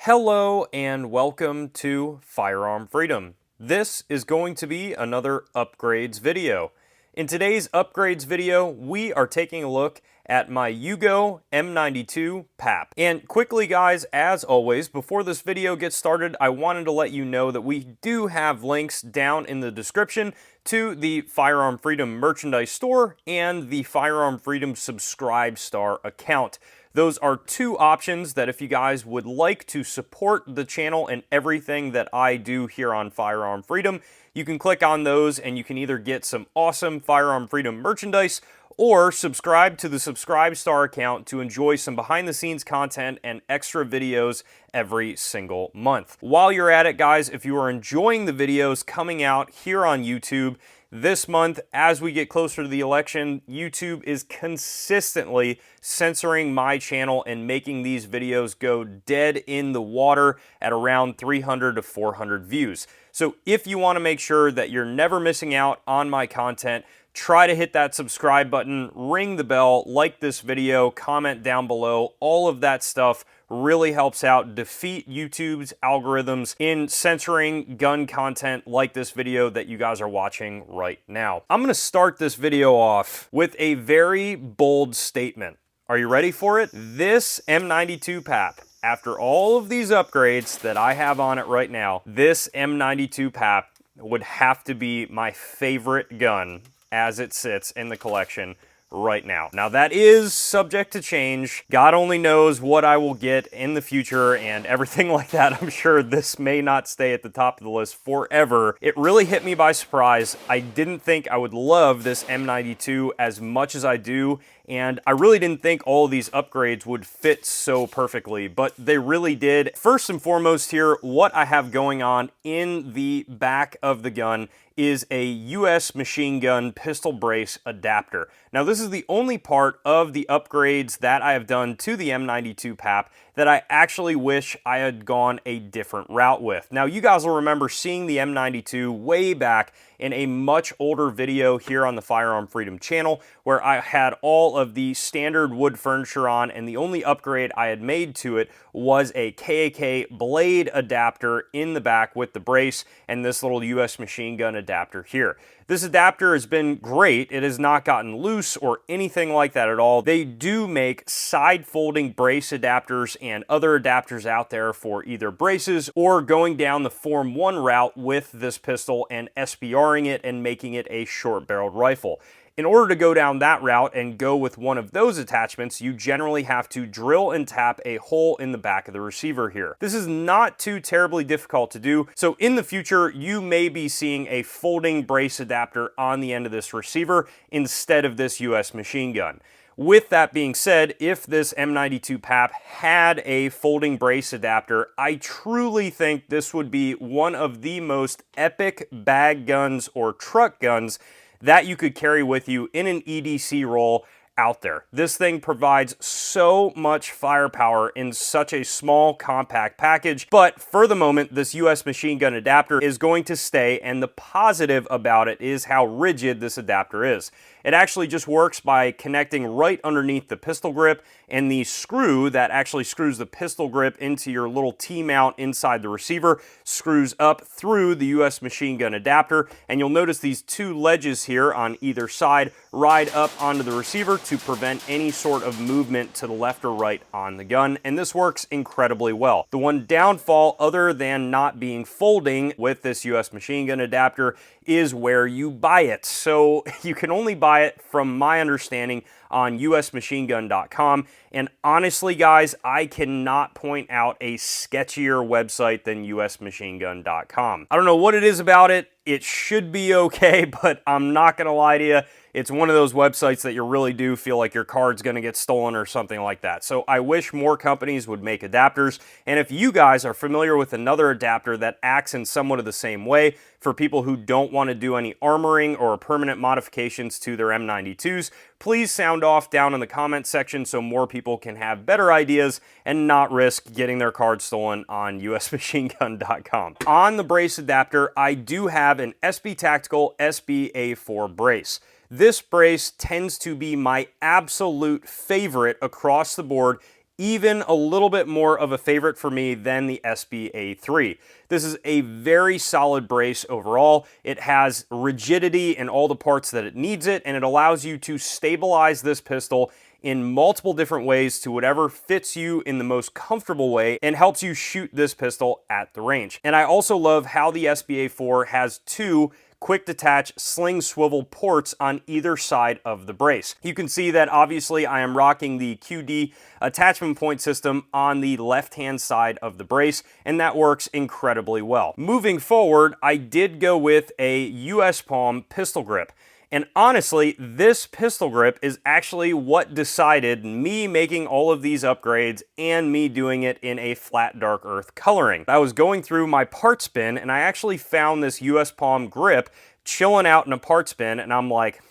Hello and welcome to Firearm Freedom. This is going to be another upgrades video. In today's upgrades video, we are taking a look at my Yugo M92 Pap. And quickly guys, as always, before this video gets started, I wanted to let you know that we do have links down in the description to the Firearm Freedom merchandise store and the Firearm Freedom Subscribe Star account. Those are two options that if you guys would like to support the channel and everything that I do here on Firearm Freedom, you can click on those and you can either get some awesome Firearm Freedom merchandise or subscribe to the Subscribe Star account to enjoy some behind the scenes content and extra videos every single month. While you're at it guys, if you are enjoying the videos coming out here on YouTube, this month, as we get closer to the election, YouTube is consistently censoring my channel and making these videos go dead in the water at around 300 to 400 views. So if you want to make sure that you're never missing out on my content, try to hit that subscribe button, ring the bell, like this video, comment down below. All of that stuff really helps out defeat YouTube's algorithms in censoring gun content like this video that you guys are watching right now. I'm going to start this video off with a very bold statement. Are you ready for it? This M92 Pap, after all of these upgrades that I have on it right now, this M92 Pap would have to be my favorite gun as it sits in the collection right now. Now that is subject to change. God only knows what I will get in the future and everything like that. I'm sure this may not stay at the top of the list forever. It really hit me by surprise. I didn't think I would love this M92 as much as I do, and I really didn't think all of these upgrades would fit so perfectly, but they really did. First and foremost here, what I have going on in the back of the gun is a US machine gun pistol brace adapter. Now this is the only part of the upgrades that I have done to the M92 Pap that I actually wish I had gone a different route with. Now you guys will remember seeing the M92 way back in a much older video here on the Firearm Freedom channel where I had all of the standard wood furniture on, and the only upgrade I had made to it was a KAK blade adapter in the back with the brace and this little US machine gun adapter here. This adapter has been great. It has not gotten loose or anything like that at all. They do make side folding brace adapters and other adapters out there for either braces or going down the Form 1 route with this pistol and SBRing it and making it a short barreled rifle. In order to go down that route and go with one of those attachments, you generally have to drill and tap a hole in the back of the receiver here. This is not too terribly difficult to do, so in the future, you may be seeing a folding brace adapter on the end of this receiver instead of this US machine gun. With that being said, if this M92 Pap had a folding brace adapter, I truly think this would be one of the most epic bag guns or truck guns that you could carry with you in an EDC roll out there. This thing provides so much firepower in such a small, compact package, but for the moment, this US machine gun adapter is going to stay, and the positive about it is how rigid this adapter is. It actually just works by connecting right underneath the pistol grip, and the screw that actually screws the pistol grip into your little T-mount inside the receiver screws up through the US machine gun adapter, and you'll notice these two ledges here on either side ride up onto the receiver to prevent any sort of movement to the left or right on the gun, and this works incredibly well. The one downfall, other than not being folding with this US machine gun adapter, is where you buy it. So you can only buy it, from my understanding, on usmachinegun.com. And honestly, guys, I cannot point out a sketchier website than usmachinegun.com. I don't know what it is about it. It should be okay, but I'm not gonna lie to you. It's one of those websites that you really do feel like your card's going to get stolen or something like that. So I wish more companies would make adapters. And if you guys are familiar with another adapter that acts in somewhat of the same way for people who don't want to do any armoring or permanent modifications to their M92s, please sound off down in the comment section so more people can have better ideas and not risk getting their card stolen on usmachinegun.com. On the brace adapter, I do have an SB Tactical SB-A4 brace. This brace tends to be my absolute favorite across the board even a little bit more of a favorite for me than the SBA3. This is a very solid brace overall. It has rigidity in all the parts that it needs it, and it allows you to stabilize this pistol in multiple different ways to whatever fits you in the most comfortable way and helps you shoot this pistol at the range. And I also love how the SBA4 has two quick detach sling swivel ports on either side of the brace. You can see that obviously I am rocking the QD attachment point system on the left-hand side of the brace, and that works incredibly well. Moving forward, I did go with a US Palm pistol grip. And honestly, this pistol grip is actually what decided me making all of these upgrades and me doing it in a flat dark earth coloring. I was going through my parts bin and I actually found this US Palm grip chilling out in a parts bin, and I'm like,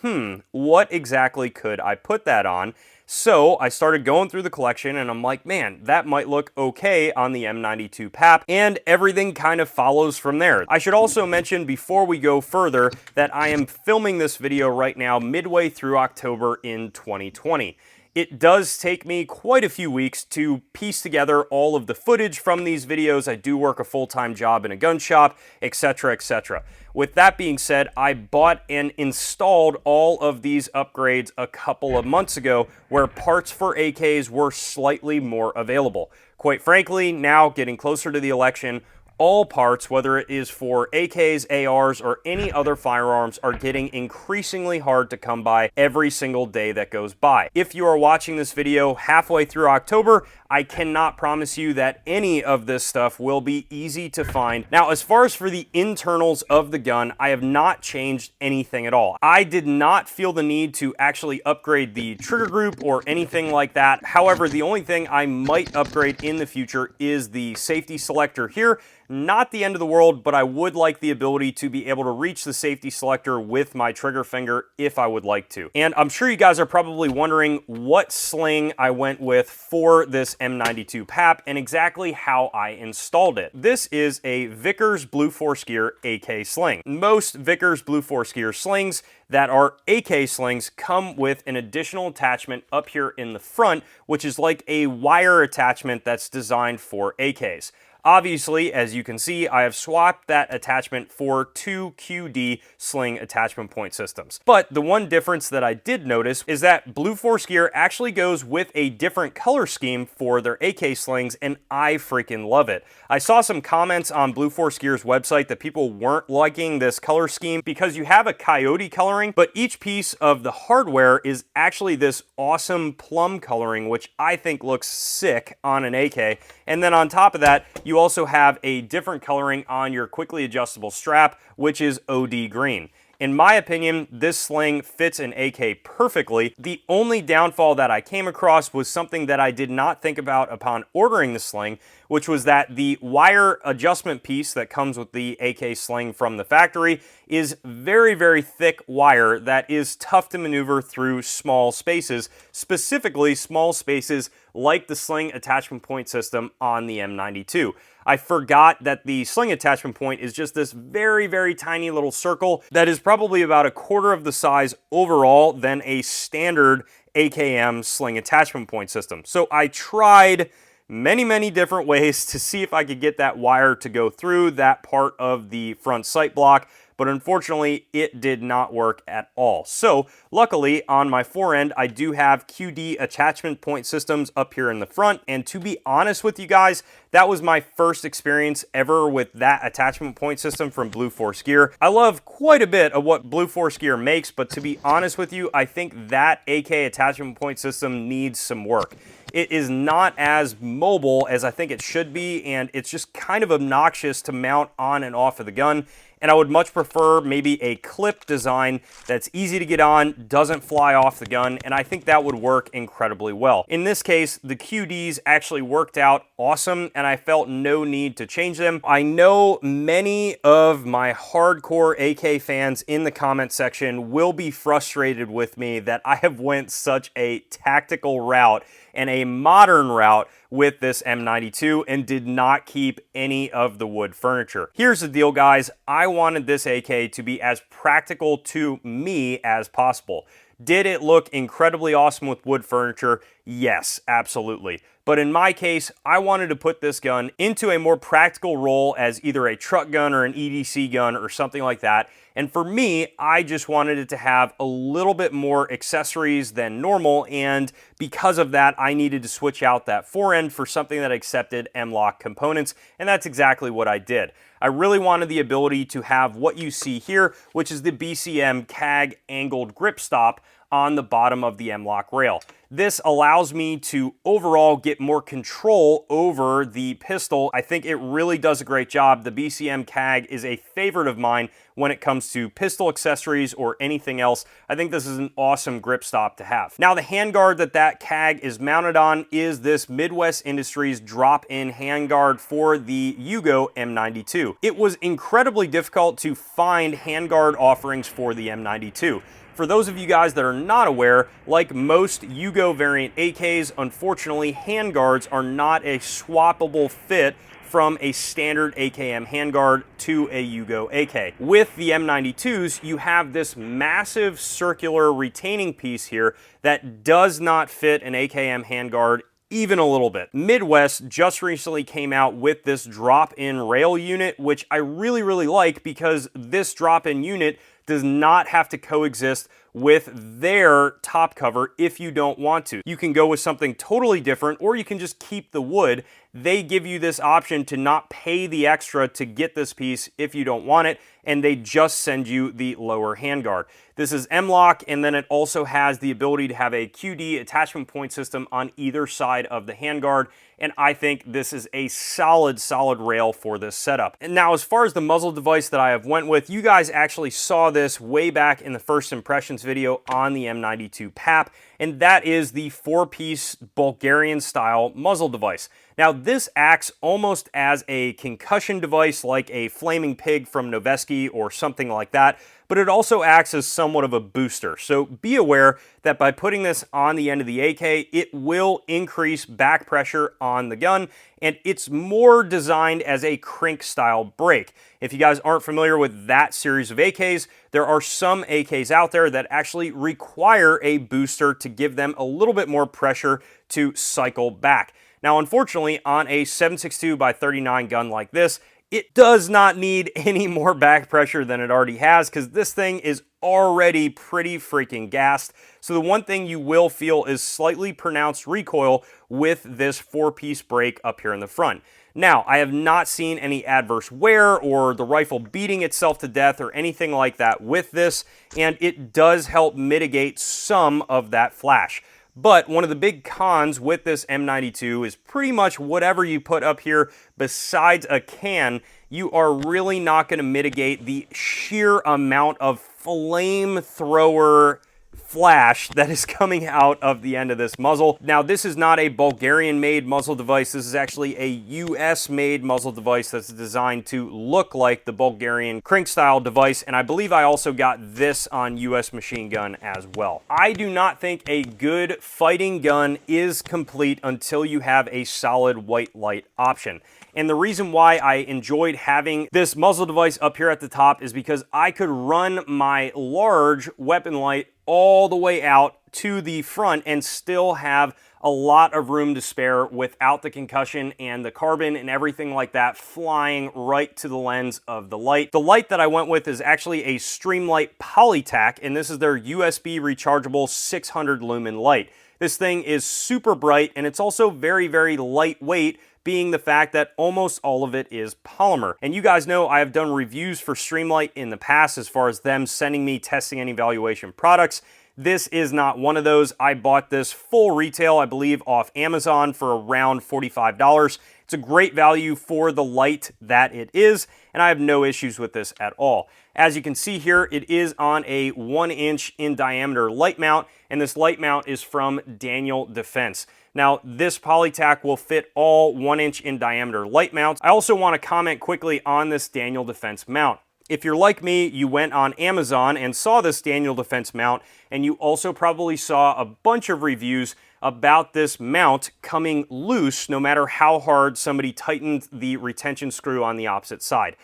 what exactly could I put that on? So I started going through the collection and I'm like, man, that might look okay on the M92 Pap, and everything kind of follows from there. I should also mention before we go further that I am filming this video right now midway through October in 2020. It does take me quite a few weeks to piece together all of the footage from these videos. I do work a full-time job in a gun shop, etc., etc. With that being said, I bought and installed all of these upgrades a couple of months ago where parts for AKs were slightly more available. Quite frankly, now getting closer to the election, all parts, whether it is for AKs, ARs, or any other firearms, are getting increasingly hard to come by every single day that goes by. If you are watching this video halfway through October, I cannot promise you that any of this stuff will be easy to find. Now, as far as for the internals of the gun, I have not changed anything at all. I did not feel the need to actually upgrade the trigger group or anything like that. However, the only thing I might upgrade in the future is the safety selector here. Not the end of the world, but I would like the ability to be able to reach the safety selector with my trigger finger if I would like to. And I'm sure you guys are probably wondering what sling I went with for this M92 Pap and exactly how I installed it. This is a Vickers Blue Force Gear AK sling. Most Vickers Blue Force Gear slings that are AK slings come with an additional attachment up here in the front, which is like a wire attachment that's designed for AKs. Obviously, as you can see, I have swapped that attachment for two QD sling attachment point systems. But the one difference that I did notice is that Blue Force Gear actually goes with a different color scheme for their AK slings, and I freaking love it. I saw some comments on Blue Force Gear's website that people weren't liking this color scheme because you have a coyote coloring, but each piece of the hardware is actually this awesome plum coloring, which I think looks sick on an AK. And then on top of that, you also have a different coloring on your quickly adjustable strap, which is OD green. In my opinion, this sling fits an AK perfectly. The only downfall that I came across was something that I did not think about upon ordering the sling, which was that the wire adjustment piece that comes with the AK sling from the factory is very, very thick wire that is tough to maneuver through small spaces, specifically small spaces like the sling attachment point system on the M92. I forgot that the sling attachment point is just this very, very tiny little circle that is probably about a quarter of the size overall than a standard AKM sling attachment point system. So I tried many different ways to see if I could get that wire to go through that part of the front sight block, but unfortunately it did not work at all. So luckily on my forend, I do have QD attachment point systems up here in the front, and to be honest with you guys, that was my first experience ever with that attachment point system from Blue Force Gear. I love quite a bit of what Blue Force Gear makes, but to be honest with you, I think that AK attachment point system needs some work. It is not as mobile as I think it should be, and it's just kind of obnoxious to mount on and off of the gun. And I would much prefer maybe a clip design that's easy to get on, doesn't fly off the gun, and I think that would work incredibly well. In this case, the QDs actually worked out awesome, and I felt no need to change them. I know many of my hardcore AK fans in the comment section will be frustrated with me that I have went such a tactical route and a modern route with this M92 and did not keep any of the wood furniture. Here's the deal, guys. I wanted this AK to be as practical to me as possible. Did it look incredibly awesome with wood furniture? Yes, absolutely. But in my case, I wanted to put this gun into a more practical role as either a truck gun or an EDC gun or something like that. And for me, I just wanted it to have a little bit more accessories than normal, and because of that, I needed to switch out that forend for something that accepted MLock components, and that's exactly what I did. I really wanted the ability to have what you see here, which is the BCM CAG angled grip stop on the bottom of the MLock rail. This allows me to overall get more control over the pistol. I think it really does a great job. The BCM CAG is a favorite of mine when it comes to pistol accessories or anything else. I think this is an awesome grip stop to have. Now, the handguard that CAG is mounted on is this Midwest Industries drop-in handguard for the Yugo M92. It was incredibly difficult to find handguard offerings for the M92. For those of you guys that are not aware, like most Yugo variant AKs, unfortunately, handguards are not a swappable fit from a standard AKM handguard to a Yugo AK. With the M92s, you have this massive circular retaining piece here that does not fit an AKM handguard even a little bit. Midwest just recently came out with this drop-in rail unit, which I really like because this drop-in unit does not have to coexist with their top cover if you don't want to. You can go with something totally different, or you can just keep the wood. They give you this option to not pay the extra to get this piece if you don't want it, and they just send you the lower handguard. This is MLock, and then it also has the ability to have a QD attachment point system on either side of the handguard, and I think this is a solid rail for this setup. And now, as far as the muzzle device that I have went with, you guys actually saw this way back in the first impressions video on the M92 Pap, and that is the 4-piece Bulgarian style muzzle device. Now, this acts almost as a concussion device like a Flaming Pig from Noveski or something like that, but it also acts as somewhat of a booster. So be aware that by putting this on the end of the AK, it will increase back pressure on the gun, and it's more designed as a crank style break. If you guys aren't familiar with that series of AKs, there are some AKs out there that actually require a booster to give them a little bit more pressure to cycle back. Now, unfortunately, on a 7.62x39 gun like this, it does not need any more back pressure than it already has, because this thing is already pretty freaking gassed. So the one thing you will feel is slightly pronounced recoil with this 4-piece break up here in the front. Now, I have not seen any adverse wear or the rifle beating itself to death or anything like that with this, and it does help mitigate some of that flash. But one of the big cons with this M92 is pretty much whatever you put up here besides a can, you are really not going to mitigate the sheer amount of flamethrower flash that is coming out of the end of this muzzle. Now, this is not a Bulgarian-made muzzle device. This is actually a US-made muzzle device that's designed to look like the Bulgarian crank-style device, and I believe I also got this on US Machine Gun as well. I do not think a good fighting gun is complete until you have a solid white light option. And the reason why I enjoyed having this muzzle device up here at the top is because I could run my large weapon light all the way out to the front and still have a lot of room to spare without the concussion and the carbon and everything like that flying right to the lens of the light. The light that I went with is actually a Streamlight Polytac, and this is their USB rechargeable 600 lumen light. This thing is super bright, and it's also very lightweight, being the fact that almost all of it is polymer. And you guys know I have done reviews for Streamlight in the past as far as them sending me testing and evaluation products. This is not one of those. I bought this full retail, I believe, off Amazon for around $45. It's a great value for the light that it is, and I have no issues with this at all. As you can see here, it is on a 1-inch in diameter light mount, and this light mount is from Daniel Defense. Now, this Polytac will fit all 1-inch in diameter light mounts. I also want to comment quickly on this Daniel Defense mount. If you're like me, you went on Amazon and saw this Daniel Defense mount, and you also probably saw a bunch of reviews about this mount coming loose no matter how hard somebody tightened the retention screw on the opposite side.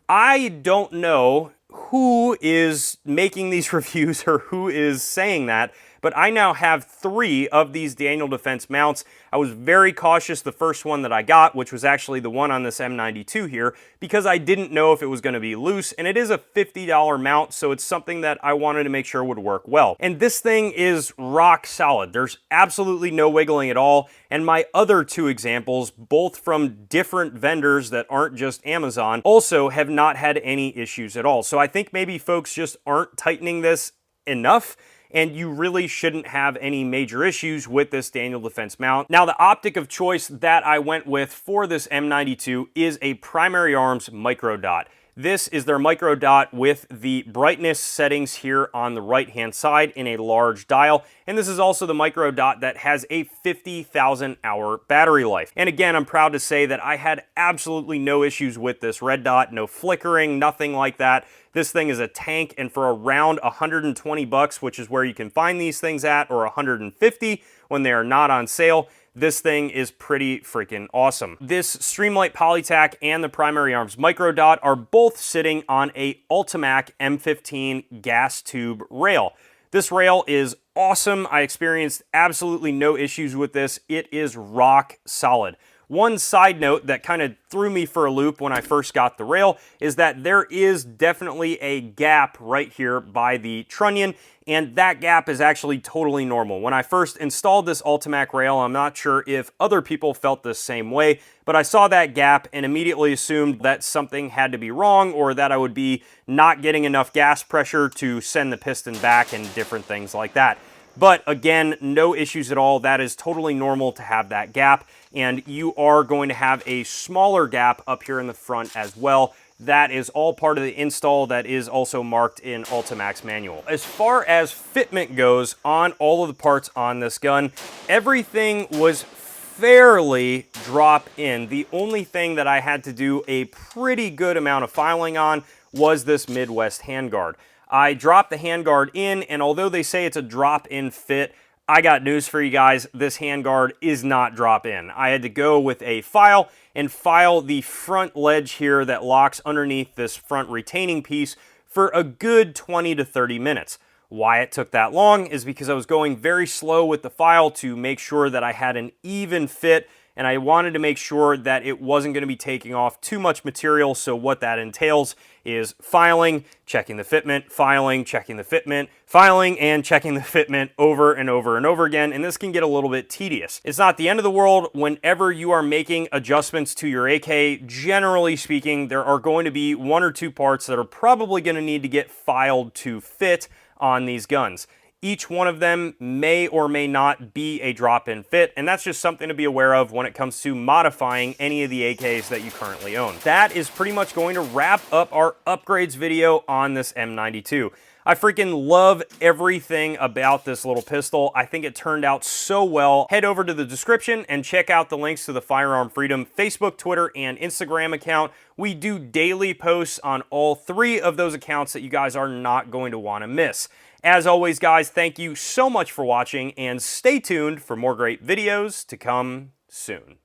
I don't know who is making these reviews or who is saying that, but I now have 3 of these Daniel Defense mounts. I was very cautious the first one that I got, which was actually the one on this M92 here, because I didn't know if it was going to be loose, and it is a $50 mount, so it's something that I wanted to make sure would work well. And this thing is rock solid. There's absolutely no wiggling at all, and my other 2 examples, both from different vendors that aren't just Amazon, also have not had any issues at all. So I think maybe folks just aren't tightening this enough, and you really shouldn't have any major issues with this Daniel Defense mount. Now, the optic of choice that I went with for this M92 is a Primary Arms micro dot. This is their micro dot with the brightness settings here on the right-hand side in a large dial. And this is also the micro dot that has a 50,000 hour battery life. And again, I'm proud to say that I had absolutely no issues with this red dot, no flickering, nothing like that. This thing is a tank, and for around 120 bucks, which is where you can find these things at, or 150 when they are not on sale, this thing is pretty freaking awesome. This Streamlight Polytac and the Primary Arms micro dot are both sitting on a Ultimac M15 gas tube rail. This rail is awesome. I experienced absolutely no issues with this. It is rock solid. One side note that kind of threw me for a loop when I first got the rail is that there is definitely a gap right here by the trunnion, and that gap is actually totally normal. When I first installed this Ultimac rail, I'm not sure if other people felt the same way, but I saw that gap and immediately assumed that something had to be wrong, or that I would be not getting enough gas pressure to send the piston back and different things like that. But again, no issues at all. That is totally normal to have that gap, and you are going to have a smaller gap up here in the front as well. That is all part of the install that is also marked in Ultimac's manual. As far as fitment goes on all of the parts on this gun, everything was fairly drop in. The only thing that I had to do a pretty good amount of filing on was this Midwest handguard. I dropped the handguard in, and although they say it's a drop-in fit, I got news for you guys. This handguard is not drop-in. I had to go with a file and file the front ledge here that locks underneath this front retaining piece for a good 20 to 30 minutes. Why it took that long is because I was going very slow with the file to make sure that I had an even fit, and I wanted to make sure that it wasn't going to be taking off too much material. So what that entails is filing, checking the fitment, filing, checking the fitment, filing, and checking the fitment over and over and over again, and this can get a little bit tedious. It's not the end of the world whenever you are making adjustments to your AK. Generally speaking, there are going to be 1 or 2 parts that are probably going to need to get filed to fit on these guns. Each one of them may or may not be a drop-in fit, and that's just something to be aware of when it comes to modifying any of the AKs that you currently own. That is pretty much going to wrap up our upgrades video on this M92. I freaking love everything about this little pistol. I think it turned out so well. Head over to the description and check out the links to the Firearm Freedom Facebook, Twitter, and Instagram account. We do daily posts on all 3 of those accounts that you guys are not going to want to miss. As always, guys, thank you so much for watching, and stay tuned for more great videos to come soon.